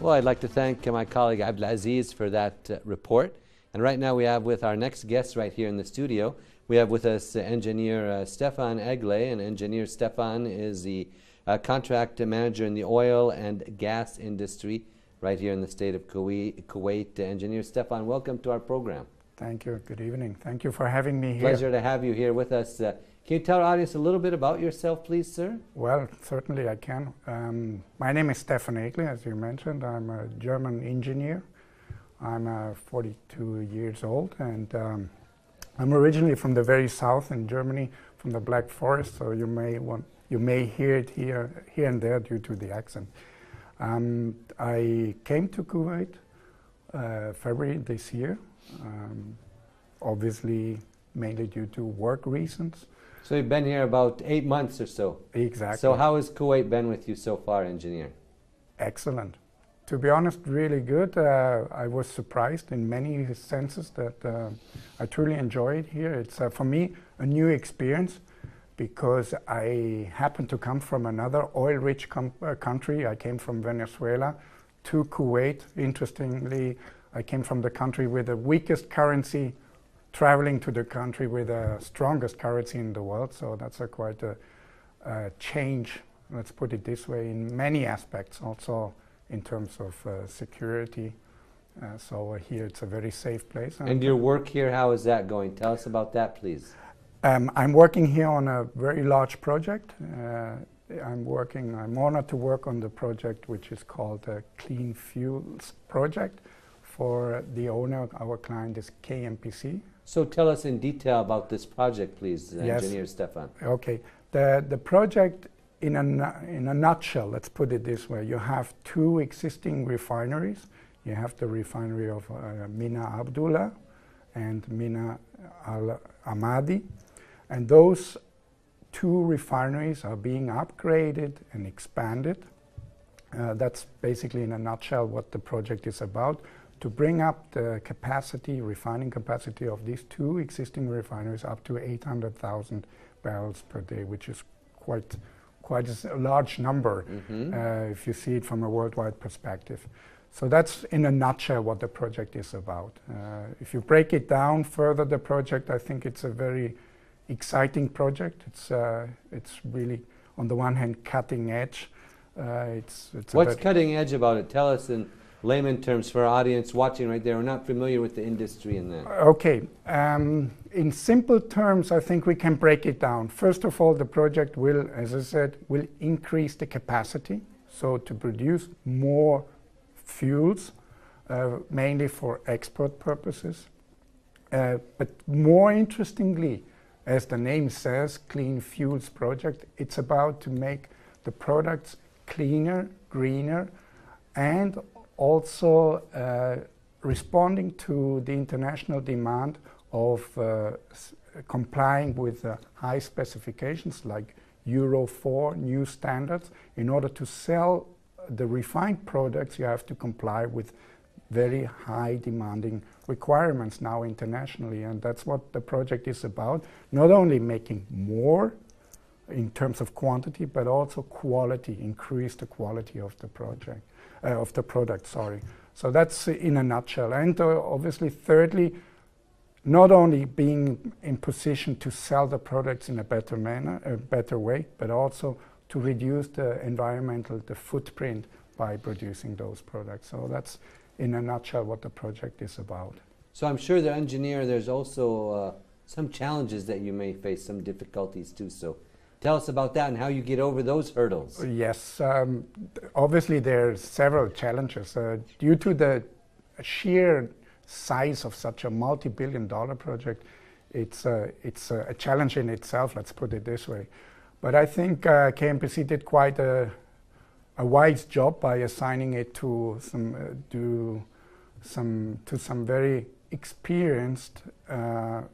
Well, I'd like to thank my colleague Abdulaziz for that report. And right now we have with our next guest right here in the studio, we have with us engineer Stephan Egle. And engineer Stephan is the contract manager in the oil and gas industry right here in the state of Kuwait. Engineer Stephan, welcome to our program. Thank you. Good evening. Thank you for having me here. Pleasure to have you here with us. Can you tell our audience a little bit about yourself, please, sir? Well, certainly I can. My name is Stephan Egle, as you mentioned. I'm a German engineer. I'm 42 years old, and I'm originally from the very south in Germany, from the Black Forest. So you may hear it here and there due to the accent. I came to Kuwait February this year, obviously mainly due to work reasons. So you've been here about 8 months or so. Exactly. So how has Kuwait been with you so far, engineer? Excellent. To be honest, really good. I was surprised in many senses that I truly enjoy it here. It's for me a new experience because I happen to come from another oil-rich country. I came from Venezuela to Kuwait. Interestingly, I came from the country with the weakest currency, traveling to the country with the strongest currency in the world. So that's quite a change, let's put it this way, in many aspects, also in terms of security. So here it's a very safe place. And your work here, how is that going? Tell us about that, please. I'm working here on a very large project. I'm honored to work on the project which is called the Clean Fuels Project. For the owner, our client is KMPC. So tell us in detail about this project, please, Yes. Engineer Stephan. Okay. The project, in a nutshell, let's put it this way. You have two existing refineries. You have the refinery of Mina Abdullah and Mina Al Amadi. And those two refineries are being upgraded and expanded. That's basically in a nutshell what the project is about, to bring up the capacity, refining capacity of these two existing refineries up to 800,000 barrels per day, which is quite a large number if you see it from a worldwide perspective. So that's in a nutshell what the project is about. If you break it down further, the project, I think it's a very exciting project. It's really, on the one hand, cutting edge. What's cutting edge about it? Tell us in layman terms for our audience watching right there who are not familiar with the industry in that. Okay. In simple terms, I think we can break it down. First of all, the project will, as I said, will increase the capacity, so to produce more fuels, mainly for export purposes. But more interestingly, as the name says, Clean Fuels Project, it's about to make the products cleaner, greener, and also responding to the international demand of complying with high specifications like Euro 4 new standards. In order to sell the refined products, you have to comply with very high demanding requirements now internationally, and that's what the project is about. Not only making more in terms of quantity, but also quality, increase the quality of the project. Of the product, sorry. So that's in a nutshell. And obviously, thirdly, not only being in position to sell the products in a better manner, a better way, but also to reduce the footprint by producing those products. So that's in a nutshell what the project is about. So I'm sure the engineer, there's also some challenges that you may face, some difficulties too. So tell us about that and how you get over those hurdles. Yes, obviously there are several challenges. Due to the sheer size of such a multi-billion-dollar project, it's a challenge in itself, let's put it this way. But I think KMPC did quite a wise job by assigning it to some very experienced,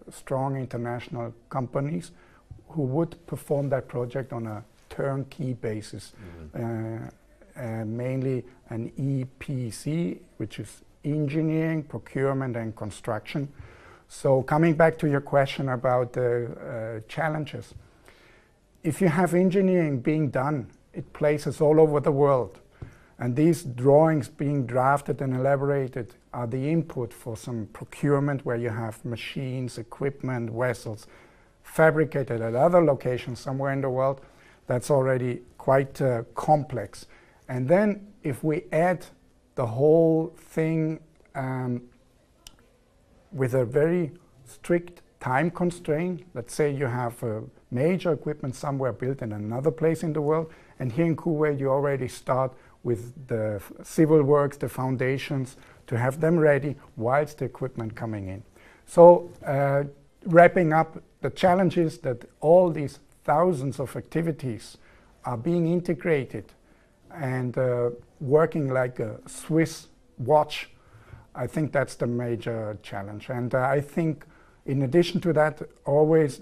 strong international companies who would perform that project on a turnkey basis, mainly an EPC, which is engineering, procurement, and construction. So coming back to your question about the challenges, if you have engineering being done, it places all over the world. And these drawings being drafted and elaborated are the input for some procurement where you have machines, equipment, vessels fabricated at other locations somewhere in the world. That's already quite complex. And then if we add the whole thing with a very strict time constraint, let's say you have major equipment somewhere built in another place in the world, and here in Kuwait you already start with the civil works, the foundations, to have them ready whilst the equipment coming in. So wrapping up, the challenge is that all these thousands of activities are being integrated and working like a Swiss watch. I think that's the major challenge. And I think in addition to that, always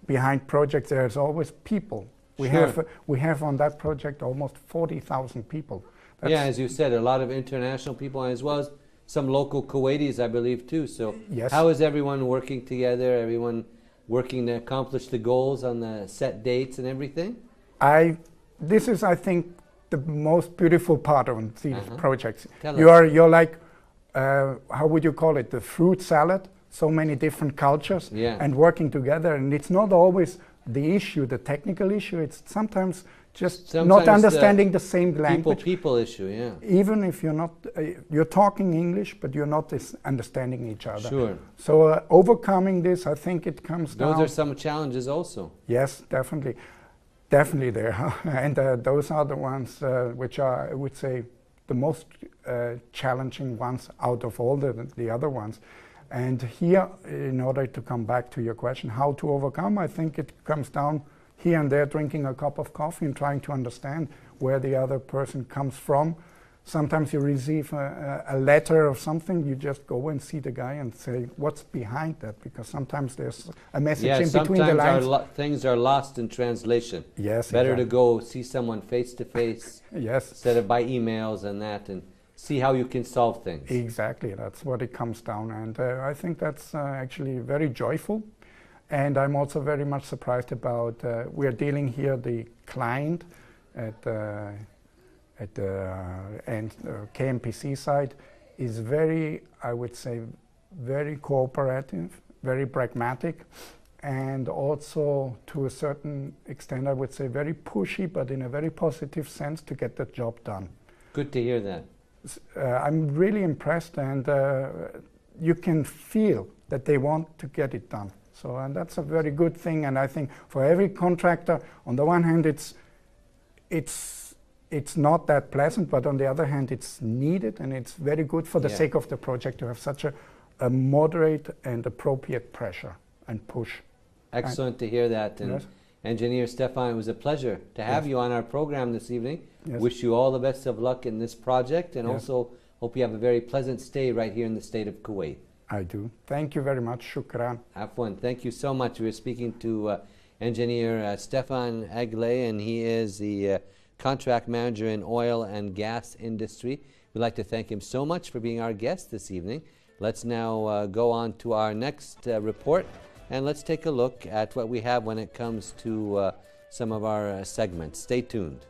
behind projects there's always people. We have on that project almost 40,000 people. Yeah, as you said, a lot of international people as well as some local Kuwaitis, I believe, too. So yes. How is everyone working together? Everyone working to accomplish the goals on the set dates and everything? This is, I think, the most beautiful part of these projects. You're like, how would you call it, the fruit salad? So many different cultures and working together. And it's not always the issue, the technical issue. It's sometimes just not understanding the same language. People issue, yeah. Even if you're not, you're talking English, but you're not understanding each other. Sure. So overcoming this, I think it comes down. Those are some challenges also. Yes, definitely. Definitely there. And those are the ones which are, I would say, the most challenging ones out of all the other ones. And here, in order to come back to your question, how to overcome, I think it comes down here and there drinking a cup of coffee and trying to understand where the other person comes from. Sometimes you receive a letter or something, you just go and see the guy and say, what's behind that? Because sometimes there's a message in between the lines. Sometimes things are lost in translation. Yes, better to go see someone face to face instead of by emails and that, and see how you can solve things. Exactly, that's what it comes down. And I think that's actually very joyful. And I'm also very much surprised about, we're dealing here the client at the KMPC side is very, I would say, very cooperative, very pragmatic, and also to a certain extent, I would say, very pushy, but in a very positive sense to get the job done. Good to hear that. I'm really impressed, and you can feel that they want to get it done. So, and that's a very good thing. And I think for every contractor, on the one hand, it's not that pleasant, but on the other hand, it's needed, and it's very good for the sake of the project to have such a moderate and appropriate pressure and push. Excellent to hear that. And Engineer Stephan, it was a pleasure to have you on our program this evening. Wish you all the best of luck in this project, and also hope you have a very pleasant stay right here in the state of Kuwait. I do. Thank you very much. Shukran. Afwan. Thank you so much. We were speaking to Engineer Stephan Egle, and he is the contract manager in oil and gas industry. We'd like to thank him so much for being our guest this evening. Let's now go on to our next report, and let's take a look at what we have when it comes to some of our segments. Stay tuned.